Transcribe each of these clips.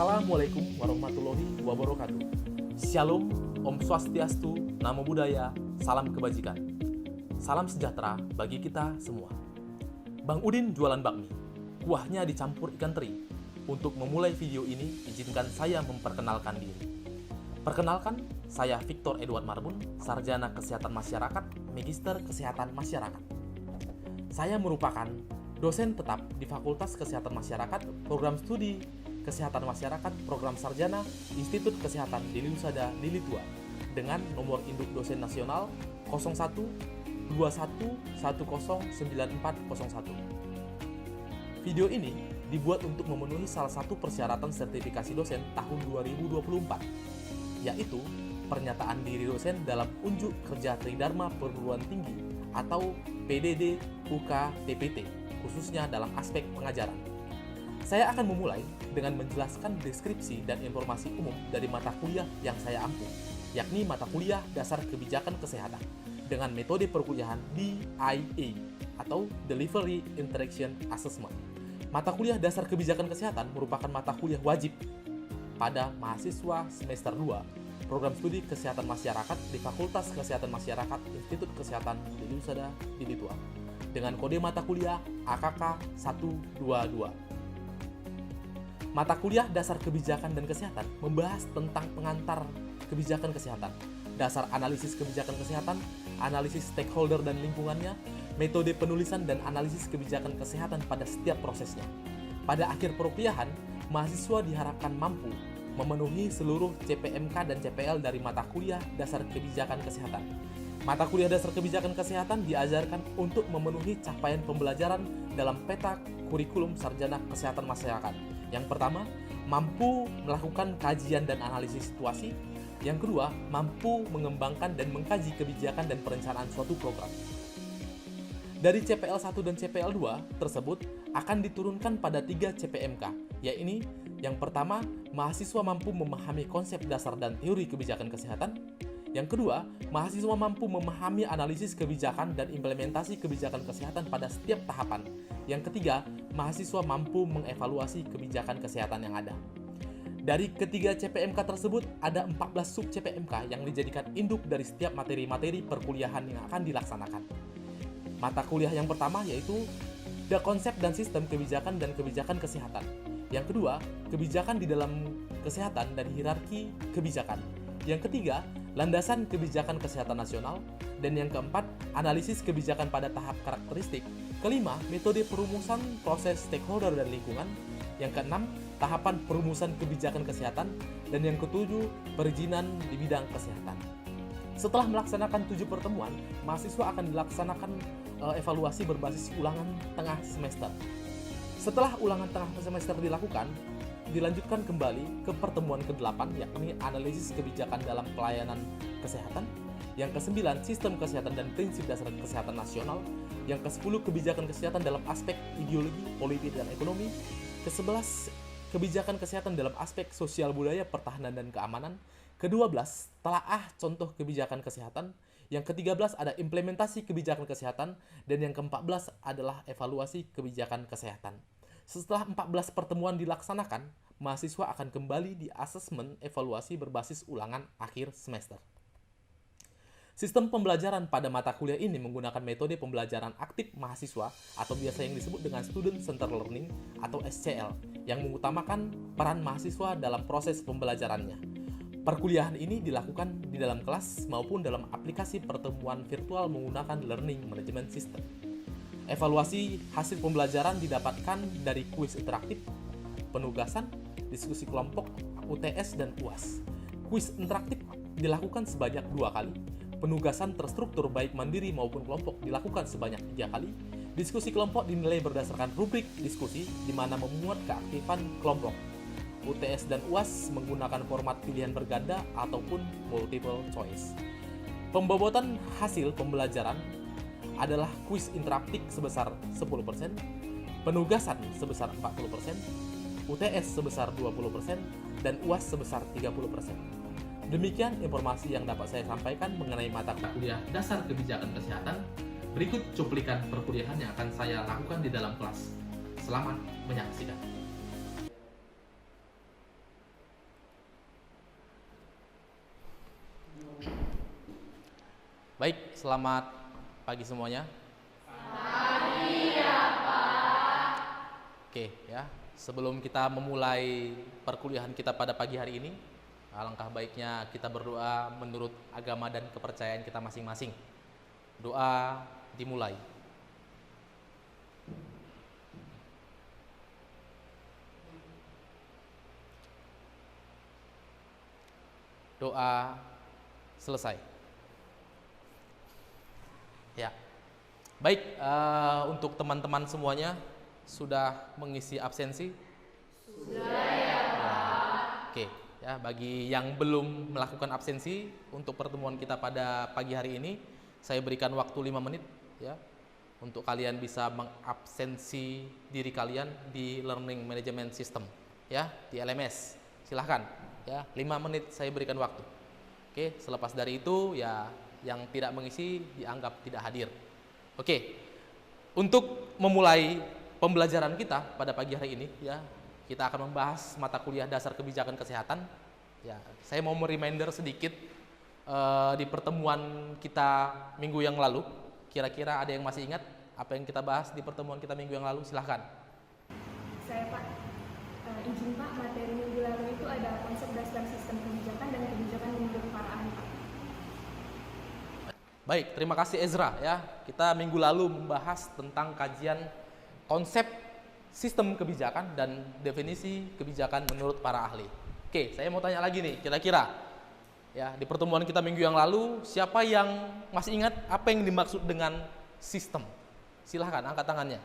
Assalamualaikum warahmatullahi wabarakatuh. Shalom, Om Swastiastu, Namo Buddhaya, salam kebajikan. Salam sejahtera bagi kita semua. Bang Udin jualan bakmi, kuahnya dicampur ikan teri. Untuk memulai video ini, izinkan saya memperkenalkan diri. Perkenalkan, saya Victor Edward Marbun, Sarjana Kesehatan Masyarakat, Magister Kesehatan Masyarakat. Saya merupakan dosen tetap di Fakultas Kesehatan Masyarakat, Program Studi Kesehatan Masyarakat, Program Sarjana, Institut Kesehatan Deli Usada Lili Tua, dengan nomor induk dosen nasional 0121109401. Video ini dibuat untuk memenuhi salah satu persyaratan sertifikasi dosen tahun 2024, yaitu pernyataan diri dosen dalam unjuk kerja Tridharma Perguruan Tinggi atau PDD UK TPT, khususnya dalam aspek pengajaran. Saya akan memulai dengan menjelaskan deskripsi dan informasi umum dari mata kuliah yang saya ampu, yakni mata kuliah Dasar Kebijakan Kesehatan dengan metode perkuliahan DIA atau Delivery Interaction Assessment. Mata kuliah Dasar Kebijakan Kesehatan merupakan mata kuliah wajib pada mahasiswa semester 2 Program Studi Kesehatan Masyarakat di Fakultas Kesehatan Masyarakat Institut Kesehatan Deli Usada Lili Tua dengan kode mata kuliah AKK 122. Mata kuliah Dasar Kebijakan dan Kesehatan membahas tentang pengantar kebijakan kesehatan, dasar analisis kebijakan kesehatan, analisis stakeholder dan lingkungannya, metode penulisan dan analisis kebijakan kesehatan pada setiap prosesnya. Pada akhir perkuliahan, mahasiswa diharapkan mampu memenuhi seluruh CPMK dan CPL dari mata kuliah Dasar Kebijakan Kesehatan. Mata kuliah Dasar Kebijakan Kesehatan diajarkan untuk memenuhi capaian pembelajaran dalam peta kurikulum Sarjana Kesehatan Masyarakat. Yang pertama, mampu melakukan kajian dan analisis situasi. Yang kedua, mampu mengembangkan dan mengkaji kebijakan dan perencanaan suatu program. Dari CPL 1 dan CPL 2 tersebut akan diturunkan pada 3 CPMK, yaitu yang pertama, mahasiswa mampu memahami konsep dasar dan teori kebijakan kesehatan. Yang kedua, mahasiswa mampu memahami analisis kebijakan dan implementasi kebijakan kesehatan pada setiap tahapan. Yang ketiga, mahasiswa mampu mengevaluasi kebijakan kesehatan yang ada. Dari ketiga CPMK tersebut, ada 14 sub CPMK yang dijadikan induk dari setiap materi-materi perkuliahan yang akan dilaksanakan. Mata kuliah yang pertama yaitu The Konsep dan Sistem Kebijakan dan Kebijakan Kesehatan. Yang kedua, kebijakan di dalam kesehatan dan hierarki kebijakan. Yang ketiga, landasan kebijakan kesehatan nasional. Dan yang keempat, analisis kebijakan pada tahap karakteristik. Kelima, metode perumusan proses stakeholder dan lingkungan. Yang keenam, tahapan perumusan kebijakan kesehatan. Dan yang ketujuh, perizinan di bidang kesehatan. Setelah melaksanakan 7 pertemuan, mahasiswa akan dilaksanakan evaluasi berbasis ulangan tengah semester. Setelah ulangan tengah semester dilakukan, dilanjutkan kembali ke pertemuan ke-8, yakni analisis kebijakan dalam pelayanan kesehatan. Yang ke-9, sistem kesehatan dan prinsip dasar kesehatan nasional. Yang ke-10, kebijakan kesehatan dalam aspek ideologi, politik, dan ekonomi. Ke-11, kebijakan kesehatan dalam aspek sosial budaya, pertahanan, dan keamanan. Ke-12, telaah contoh kebijakan kesehatan. Yang ke-13 ada implementasi kebijakan kesehatan. Dan yang ke-14 adalah evaluasi kebijakan kesehatan. Setelah 14 pertemuan dilaksanakan, mahasiswa akan kembali di asesmen evaluasi berbasis ulangan akhir semester. Sistem pembelajaran pada mata kuliah ini menggunakan metode pembelajaran aktif mahasiswa atau biasa yang disebut dengan Student Centered Learning atau SCL yang mengutamakan peran mahasiswa dalam proses pembelajarannya. Perkuliahan ini dilakukan di dalam kelas maupun dalam aplikasi pertemuan virtual menggunakan Learning Management System. Evaluasi hasil pembelajaran didapatkan dari kuis interaktif, penugasan, diskusi kelompok, UTS, dan UAS. Kuis interaktif dilakukan sebanyak 2 kali, penugasan terstruktur baik mandiri maupun kelompok dilakukan sebanyak 3 kali, diskusi kelompok dinilai berdasarkan rubrik diskusi di mana memuat keaktifan kelompok. UTS dan UAS menggunakan format pilihan berganda ataupun multiple choice. Pembobotan hasil pembelajaran adalah kuis interaktif sebesar 10%, penugasan sebesar 40%, UTS sebesar 20%, dan UAS sebesar 30%. Demikian informasi yang dapat saya sampaikan mengenai mata kuliah Dasar Kebijakan Kesehatan. Berikut cuplikan perkuliahan yang akan saya lakukan di dalam kelas. Selamat menyaksikan. Baik, selamat pagi semuanya. Pagi ya Pak. Oke ya, sebelum kita memulai perkuliahan kita pada pagi hari ini, alangkah baiknya kita berdoa menurut agama dan kepercayaan kita masing-masing. Doa dimulai. Doa selesai. Ya, baik, untuk teman-teman semuanya sudah mengisi absensi? Sudah ya Pak. Oke, ya bagi yang belum melakukan absensi untuk pertemuan kita pada pagi hari ini, saya berikan waktu 5 menit ya untuk kalian bisa mengabsensi diri kalian di Learning Management System ya di LMS. Silahkan ya, 5 menit saya berikan waktu. Oke, selepas dari itu ya yang tidak mengisi dianggap tidak hadir. Oke, untuk memulai pembelajaran kita pada pagi hari ini ya, kita akan membahas mata kuliah dasar kebijakan kesehatan. Ya, saya mau reminder sedikit di pertemuan kita minggu yang lalu. Kira-kira ada yang masih ingat apa yang kita bahas di pertemuan kita minggu yang lalu? Silahkan. Saya Pak, izin Pak, materi minggu lalu itu ada konsep dasar sistem kebijakan dan kebijakan menurut para ahli Pak. Baik, terima kasih Ezra ya. Kita minggu lalu membahas tentang kajian konsep sistem kebijakan dan definisi kebijakan menurut para ahli. Oke, saya mau tanya lagi nih, kira-kira ya di pertemuan kita minggu yang lalu siapa yang masih ingat apa yang dimaksud dengan sistem? Silahkan angkat tangannya.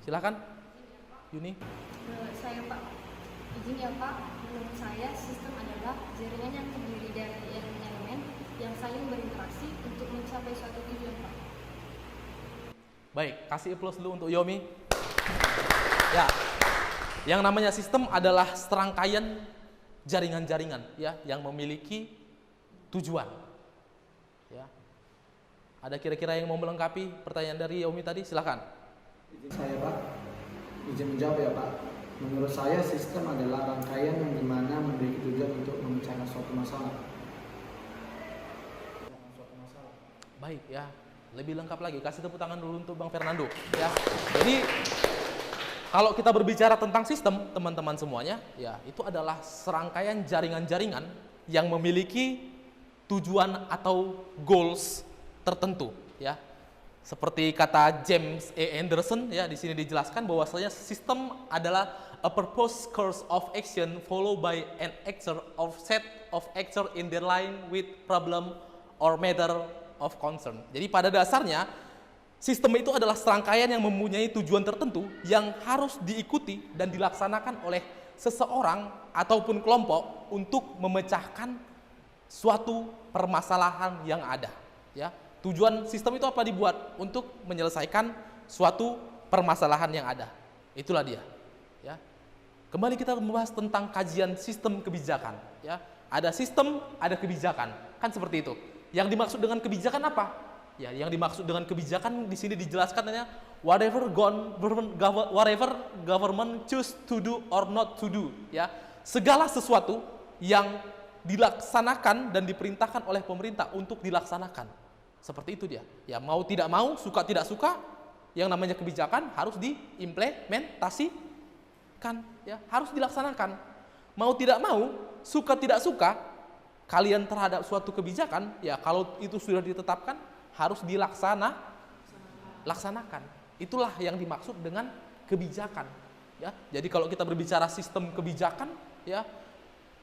Silahkan, Yuni. Saya Pak, izin ya Pak, menurut saya sistem adalah jaringan yang terdiri dari elemen-elemen yang saling berinteraksi untuk mencapai suatu tujuan Pak. Baik, kasih plus dulu untuk Yomi. Ya, yang namanya sistem adalah serangkaian jaringan-jaringan ya yang memiliki tujuan. Ya. Ada kira-kira yang mau melengkapi pertanyaan dari Yomi tadi? Silahkan. Izin saya Pak, izin menjawab ya Pak. Menurut saya sistem adalah rangkaian yang dimana memiliki tujuan untuk memecahkan suatu masalah. Baik ya, lebih lengkap lagi. Kasih tepuk tangan dulu untuk Bang Fernando. Ya, jadi kalau kita berbicara tentang sistem, teman-teman semuanya, ya itu adalah serangkaian jaringan-jaringan yang memiliki tujuan atau goals tertentu, ya. Seperti kata James A. Anderson, ya di sini dijelaskan bahwasanya sistem adalah a purpose course of action followed by an actor of set of actor in their line with problem or matter of concern. Jadi pada dasarnya sistem itu adalah serangkaian yang mempunyai tujuan tertentu yang harus diikuti dan dilaksanakan oleh seseorang ataupun kelompok untuk memecahkan suatu permasalahan yang ada. Ya, tujuan sistem itu apa dibuat? Untuk menyelesaikan suatu permasalahan yang ada. Itulah dia. Ya. Kembali kita membahas tentang kajian sistem kebijakan. Ya, ada sistem, ada kebijakan. Kan seperti itu. Yang dimaksud dengan kebijakan apa? Ya, yang dimaksud dengan kebijakan di sini dijelaskan hanya whatever government choose to do or not to do, ya. Segala sesuatu yang dilaksanakan dan diperintahkan oleh pemerintah untuk dilaksanakan. Seperti itu dia. Ya, mau tidak mau, suka tidak suka, yang namanya kebijakan harus diimplementasikan, ya, harus dilaksanakan. Mau tidak mau, suka tidak suka, kalian terhadap suatu kebijakan, ya kalau itu sudah ditetapkan harus laksanakan. Itulah yang dimaksud dengan kebijakan. Ya, jadi kalau kita berbicara sistem kebijakan, ya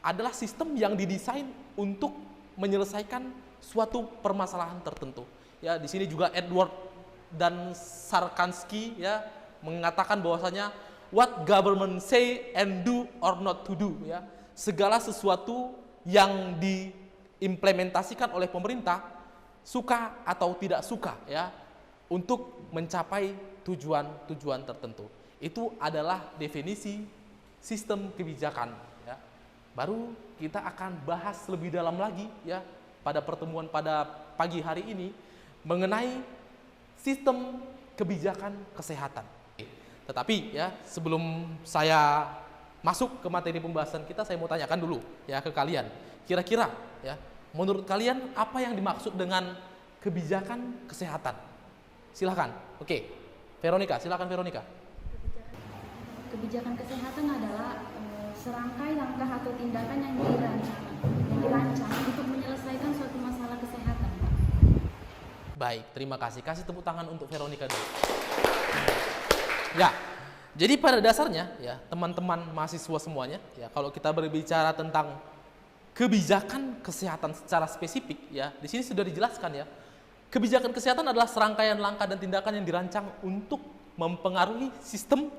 adalah sistem yang didesain untuk menyelesaikan suatu permasalahan tertentu. Ya, di sini juga Edward dan Sarkansky ya mengatakan bahwasanya what government say and do or not to do, ya. Segala sesuatu yang diimplementasikan oleh pemerintah, suka atau tidak suka, ya, untuk mencapai tujuan-tujuan tertentu. Itu adalah definisi sistem kebijakan, ya. Baru kita akan bahas lebih dalam lagi, ya, pada pertemuan pada pagi hari ini mengenai sistem kebijakan kesehatan. Tetapi ya, sebelum saya masuk ke materi pembahasan kita, saya mau tanyakan dulu ya ke kalian. Kira-kira ya, menurut kalian apa yang dimaksud dengan kebijakan kesehatan. Silahkan. Oke, Veronica, silahkan Veronica. Kebijakan kesehatan adalah serangkai langkah atau tindakan yang dirancang untuk menyelesaikan suatu masalah kesehatan. Baik, terima kasih. Kasih tepuk tangan untuk Veronica dulu. Ya, jadi pada dasarnya ya teman-teman mahasiswa semuanya ya, kalau kita berbicara tentang kebijakan kesehatan secara spesifik ya, di sini sudah dijelaskan ya. Kebijakan kesehatan adalah serangkaian langkah dan tindakan yang dirancang untuk mempengaruhi sistem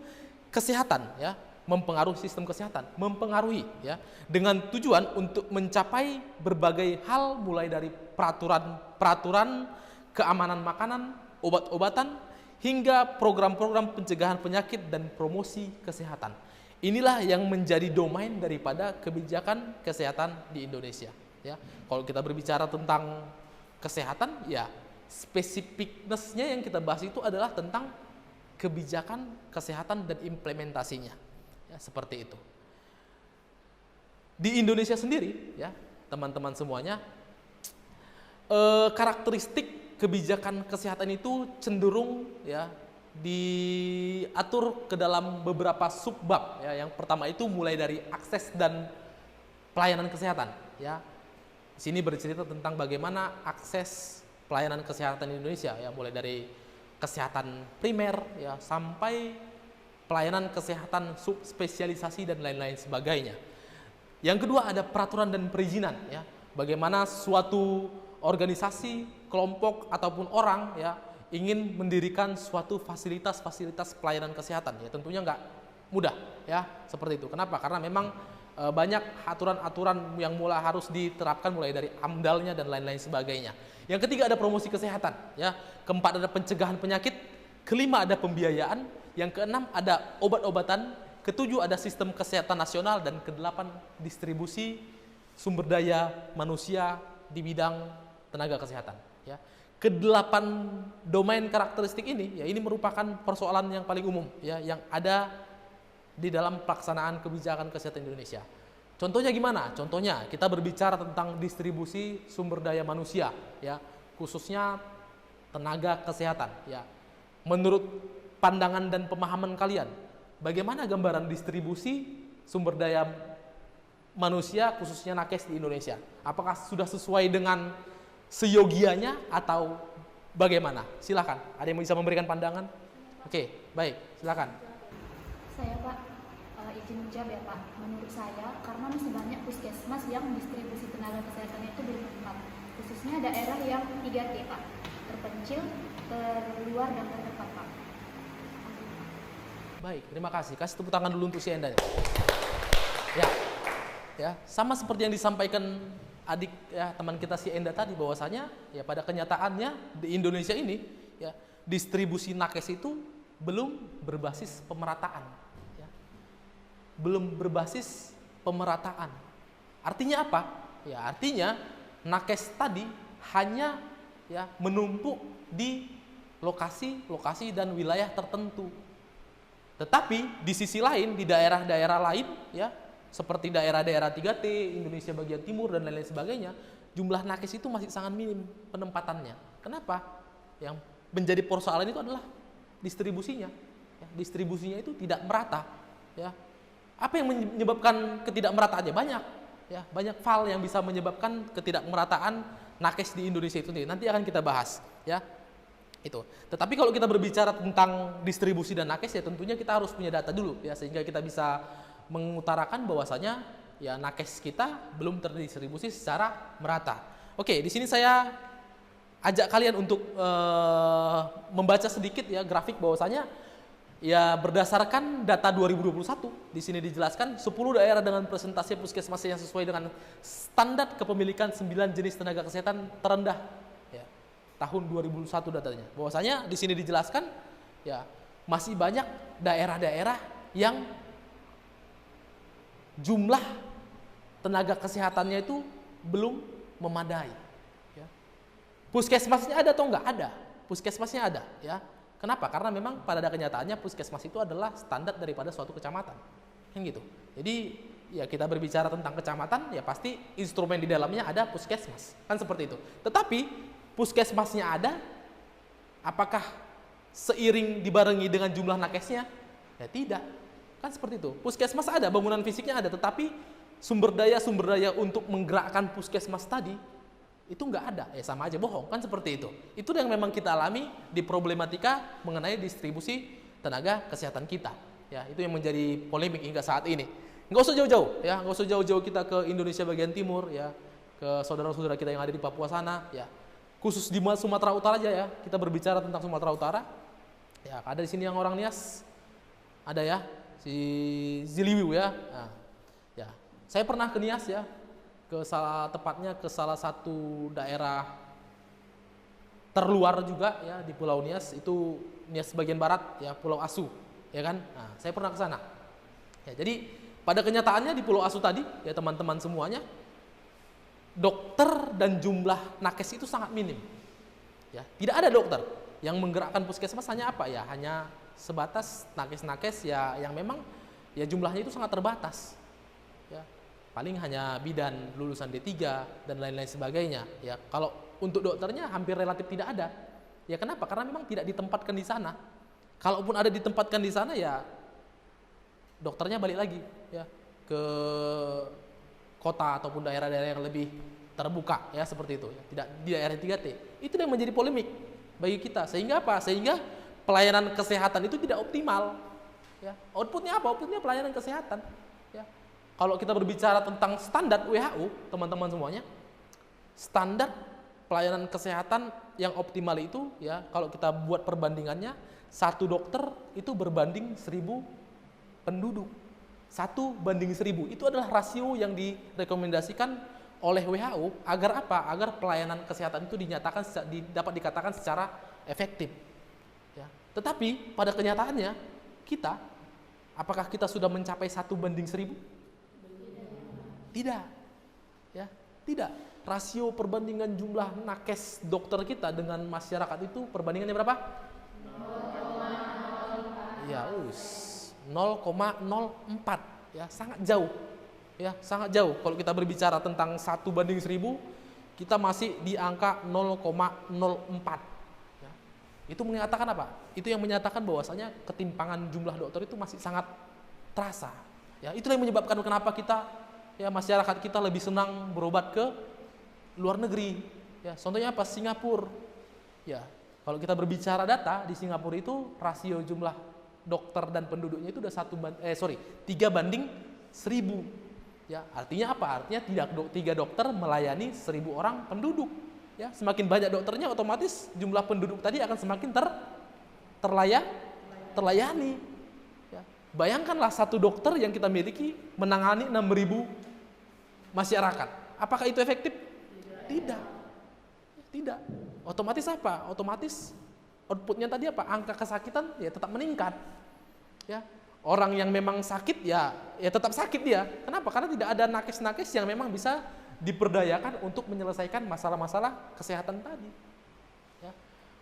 kesehatan ya, mempengaruhi ya, dengan tujuan untuk mencapai berbagai hal mulai dari peraturan keamanan makanan, obat-obatan, hingga program-program pencegahan penyakit dan promosi kesehatan. Inilah yang menjadi domain daripada kebijakan kesehatan di Indonesia. Ya, kalau kita berbicara tentang kesehatan, ya spesifiknessnya yang kita bahas itu adalah tentang kebijakan kesehatan dan implementasinya. Ya, seperti itu. Di Indonesia sendiri, ya teman-teman semuanya, karakteristik kebijakan kesehatan itu cenderung ya diatur ke dalam beberapa subbab ya. Yang pertama itu mulai dari akses dan pelayanan kesehatan ya. Di sini bercerita tentang bagaimana akses pelayanan kesehatan di Indonesia ya, mulai dari kesehatan primer ya sampai pelayanan kesehatan subspesialisasi dan lain-lain sebagainya. Yang kedua ada peraturan dan perizinan ya. Bagaimana suatu organisasi, kelompok ataupun orang ya ingin mendirikan suatu fasilitas pelayanan kesehatan ya, tentunya nggak mudah ya seperti itu. Kenapa? Karena memang banyak aturan-aturan yang mulai harus diterapkan mulai dari AMDAL-nya dan lain-lain sebagainya. Yang ketiga ada promosi kesehatan ya, keempat ada pencegahan penyakit, kelima ada pembiayaan, yang keenam ada obat-obatan, ketujuh ada sistem kesehatan nasional, dan kedelapan distribusi sumber daya manusia di bidang tenaga kesehatan ya. Kedelapan domain karakteristik ini ya, ini merupakan persoalan yang paling umum ya yang ada di dalam pelaksanaan kebijakan kesehatan Indonesia. Contohnya gimana? Contohnya kita berbicara tentang distribusi sumber daya manusia ya, khususnya tenaga kesehatan ya. Menurut pandangan dan pemahaman kalian, bagaimana gambaran distribusi sumber daya manusia khususnya nakes di Indonesia? Apakah sudah sesuai dengan seyogianya atau bagaimana? Silakan. Ada yang bisa memberikan pandangan? Oke, baik. Silakan. Saya Pak, izin menjawab ya Pak. Menurut saya, karena masih banyak puskesmas yang distribusi tenaga kesehatan itu belum tepat, khususnya daerah yang 3T Pak, terpencil, terluar, dan terdekat Pak. Baik, terima kasih. Kasih tepuk tangan dulu untuk si Enda. Ya, sama seperti yang disampaikan adik ya teman kita si Enda tadi, bahwasanya ya pada kenyataannya di Indonesia ini ya distribusi nakes itu belum berbasis pemerataan ya. Belum berbasis pemerataan. Artinya apa? Ya artinya nakes tadi hanya ya menumpuk di lokasi-lokasi dan wilayah tertentu. Tetapi di sisi lain di daerah-daerah lain ya seperti daerah-daerah 3T, Indonesia bagian timur dan lain-lain sebagainya, jumlah nakes itu masih sangat minim penempatannya. Kenapa? Yang menjadi persoalan itu adalah distribusinya. Ya, distribusinya itu tidak merata. Ya. Apa yang menyebabkan ketidakmerataannya? Banyak. Ya, banyak hal yang bisa menyebabkan ketidakmerataan nakes di Indonesia itu sendiri. Nanti akan kita bahas. Ya. Itu. Tetapi kalau kita berbicara tentang distribusi dan nakes ya tentunya kita harus punya data dulu ya, sehingga kita bisa mengutarakan bahwasanya ya nakes kita belum terdistribusi secara merata. Oke, di sini saya ajak kalian untuk membaca sedikit ya grafik bahwasanya ya berdasarkan data 2021 di sini dijelaskan 10 daerah dengan presentasi puskesmas yang sesuai dengan standar kepemilikan 9 jenis tenaga kesehatan terendah ya, tahun 2001 datanya. Bahwasanya di sini dijelaskan ya masih banyak daerah-daerah yang jumlah tenaga kesehatannya itu belum memadai. Ya. Puskesmasnya ada atau enggak? Ada. Puskesmasnya ada. Ya. Kenapa? Karena memang pada kenyataannya puskesmas itu adalah standar daripada suatu kecamatan. Kan gitu. Jadi ya kita berbicara tentang kecamatan, ya pasti instrumen di dalamnya ada puskesmas. Kan seperti itu. Tetapi puskesmasnya ada, apakah seiring dibarengi dengan jumlah nakesnya? Ya tidak. Kan seperti itu. Puskesmas ada, bangunan fisiknya ada, tetapi sumber daya untuk menggerakkan puskesmas tadi itu nggak ada. Ya sama aja bohong, kan seperti itu. Itu yang memang kita alami di problematika mengenai distribusi tenaga kesehatan kita. Ya, itu yang menjadi polemik hingga saat ini. Nggak usah jauh-jauh, ya, nggak usah jauh-jauh kita ke Indonesia bagian timur, ya, ke saudara-saudara kita yang ada di Papua sana, ya. Khusus di Sumatera Utara aja ya, kita berbicara tentang Sumatera Utara. Ya, ada di sini yang orang Nias, ada ya, si Ziliwiu ya. Nah, ya, saya pernah ke Nias ya, tepatnya ke salah satu daerah terluar juga ya di Pulau Nias, itu Nias bagian barat ya, Pulau Asu, ya kan. Nah, saya pernah ke sana. Ya, jadi pada kenyataannya di Pulau Asu tadi ya teman-teman semuanya, dokter dan jumlah nakes itu sangat minim. Ya, tidak ada dokter yang menggerakkan puskesmas, hanya apa ya? Hanya sebatas nakes-nakes ya yang memang ya jumlahnya itu sangat terbatas. Ya, paling hanya bidan lulusan D3 dan lain-lain sebagainya. Ya, kalau untuk dokternya hampir relatif tidak ada. Ya kenapa? Karena memang tidak ditempatkan di sana. Kalaupun ada ditempatkan di sana ya dokternya balik lagi ya ke kota ataupun daerah-daerah yang lebih terbuka ya seperti itu ya. Tidak di daerah 3T. Itu yang menjadi polemik bagi kita. Sehingga apa? Sehingga pelayanan kesehatan itu tidak optimal. Ya. Outputnya apa? Outputnya pelayanan kesehatan. Ya. Kalau kita berbicara tentang standar WHO, teman-teman semuanya, standar pelayanan kesehatan yang optimal itu ya kalau kita buat perbandingannya, satu dokter itu berbanding 1000 penduduk. 1:1000 itu adalah rasio yang direkomendasikan oleh WHO agar apa? Agar pelayanan kesehatan itu dapat dikatakan secara efektif. Ya. Tetapi pada kenyataannya kita, apakah kita sudah mencapai 1:1000? Tidak. Ya, tidak. Rasio perbandingan jumlah nakes dokter kita dengan masyarakat itu perbandingannya berapa? 0,04. Ya, 0,04 ya, sangat jauh. Ya, sangat jauh. Kalau kita berbicara tentang 1:1000, kita masih di angka 0,04. Ya. Itu menyatakan apa? Itu yang menyatakan bahwasanya ketimpangan jumlah dokter itu masih sangat terasa. Ya, itulah yang menyebabkan kenapa kita ya masyarakat kita lebih senang berobat ke luar negeri. Ya, contohnya apa? Singapura. Ya, kalau kita berbicara data di Singapura itu rasio jumlah dokter dan penduduknya itu udah 3:1000. Ya, artinya apa? Artinya 3 dokter melayani 1000 orang penduduk. Ya, semakin banyak dokternya otomatis jumlah penduduk tadi akan semakin terlayani. Ya, bayangkanlah satu dokter yang kita miliki menangani 6000 masyarakat. Apakah itu efektif? Tidak. Tidak. Otomatis apa? Otomatis outputnya tadi apa? Angka kesakitan ya tetap meningkat. Ya, orang yang memang sakit ya tetap sakit dia. Kenapa? Karena tidak ada nakes-nakes yang memang bisa diperdayakan untuk menyelesaikan masalah-masalah kesehatan tadi. Ya.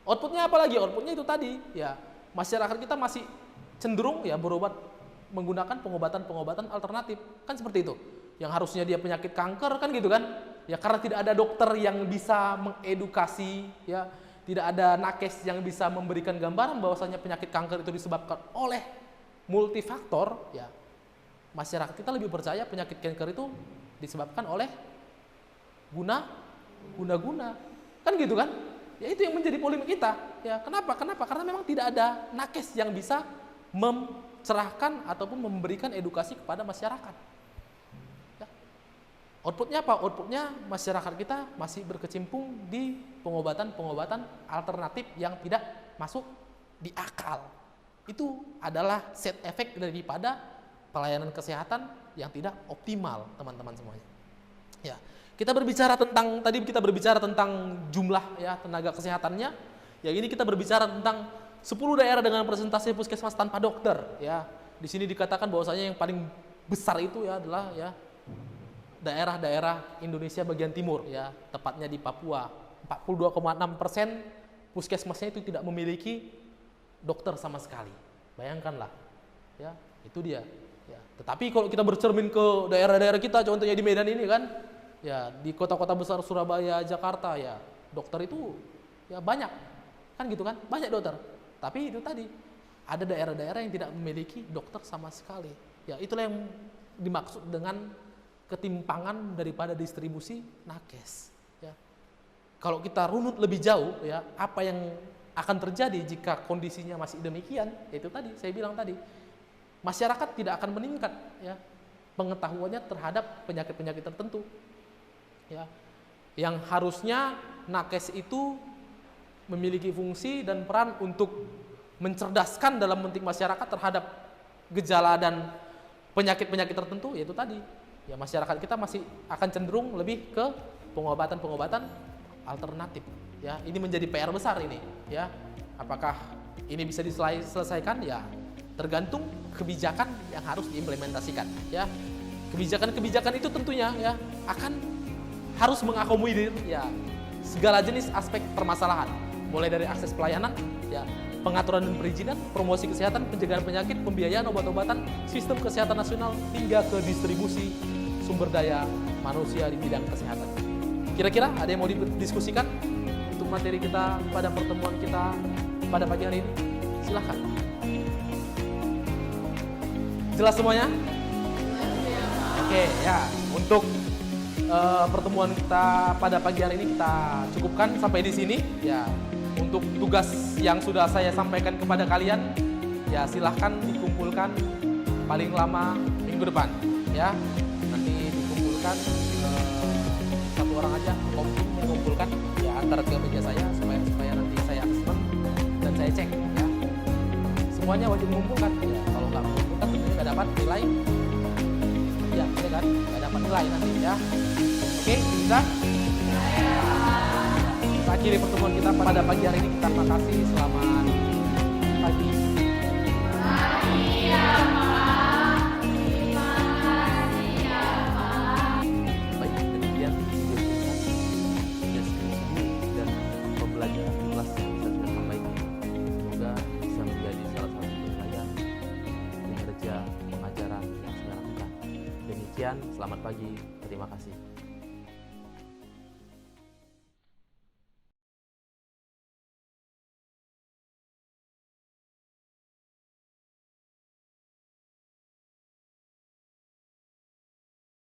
Outputnya apa lagi? Outputnya itu tadi ya masyarakat kita masih cenderung ya berobat menggunakan pengobatan alternatif. Kan seperti itu. Yang harusnya dia penyakit kanker kan gitu kan? Ya karena tidak ada dokter yang bisa mengedukasi ya, tidak ada nakes yang bisa memberikan gambaran bahwasanya penyakit kanker itu disebabkan oleh multifaktor, ya masyarakat kita lebih percaya penyakit kanker itu disebabkan oleh guna, kan gitu kan? Ya itu yang menjadi polemik kita. Ya kenapa? Karena memang tidak ada nakes yang bisa mencerahkan ataupun memberikan edukasi kepada masyarakat. Ya. Outputnya apa? Outputnya masyarakat kita masih berkecimpung di pengobatan alternatif yang tidak masuk di akal. Itu adalah set efek daripada pelayanan kesehatan yang tidak optimal, teman-teman semuanya. Ya, kita berbicara tentang jumlah ya tenaga kesehatannya. Ya, ini kita berbicara tentang 10 daerah dengan presentasi puskesmas tanpa dokter. Ya, di sini dikatakan bahwasanya yang paling besar itu ya adalah ya daerah-daerah Indonesia bagian timur, ya tepatnya di Papua. 42,6% puskesmasnya itu tidak memiliki dokter sama sekali. Bayangkanlah, ya itu dia. Ya. Tetapi kalau kita bercermin ke daerah-daerah kita, contohnya di Medan ini kan, ya di kota-kota besar Surabaya, Jakarta, ya dokter itu ya banyak, kan gitu kan, banyak dokter. Tapi itu tadi ada daerah-daerah yang tidak memiliki dokter sama sekali. Ya itulah yang dimaksud dengan ketimpangan daripada distribusi nakes. Ya. Kalau kita runut lebih jauh, ya apa yang akan terjadi jika kondisinya masih demikian? Itu tadi saya bilang tadi, masyarakat tidak akan meningkat, ya pengetahuannya terhadap penyakit-penyakit tertentu. Ya, yang harusnya nakes itu memiliki fungsi dan peran untuk mencerdaskan dalam bentuk masyarakat terhadap gejala dan penyakit-penyakit tertentu, yaitu tadi ya masyarakat kita masih akan cenderung lebih ke pengobatan-pengobatan alternatif. Ya, ini menjadi PR besar ini. Ya, apakah ini bisa diselesaikan? Ya, tergantung kebijakan yang harus diimplementasikan. Ya, kebijakan-kebijakan itu tentunya ya akan harus mengakomodir ya segala jenis aspek permasalahan, mulai dari akses pelayanan, ya pengaturan dan perizinan, promosi kesehatan, pencegahan penyakit, pembiayaan obat-obatan, sistem kesehatan nasional, hingga ke distribusi sumber daya manusia di bidang kesehatan. Kira-kira ada yang mau didiskusikan untuk materi kita pada pertemuan kita pada pagi hari ini? Silahkan. Jelas semuanya? Oke, ya untuk pertemuan kita pada pagi hari ini kita cukupkan sampai di sini. Ya, untuk tugas yang sudah saya sampaikan kepada kalian, ya silahkan dikumpulkan paling lama minggu depan. Ya, nanti dikumpulkan satu orang aja, mengumpulkan ya antara ke meja saya supaya nanti saya assessment dan saya cek. Ya, semuanya wajib mengumpulkan. Ya, kalau nggak mengumpulkan tentunya nggak dapat nilai. Ya kan, nggak dapat nilai nanti ya. Oke, bisa? Kita akhiri pertemuan kita pada pagi hari ini. Terima kasih, selamat pagi. Baik, demikian deskripsi dan pembelajaran kelas yang bisa kita sampaikan. Semoga bisa menjadi salah satu penilaian kinerja pengajaran yang saya lakukan. Demikian, selamat pagi, terima kasih.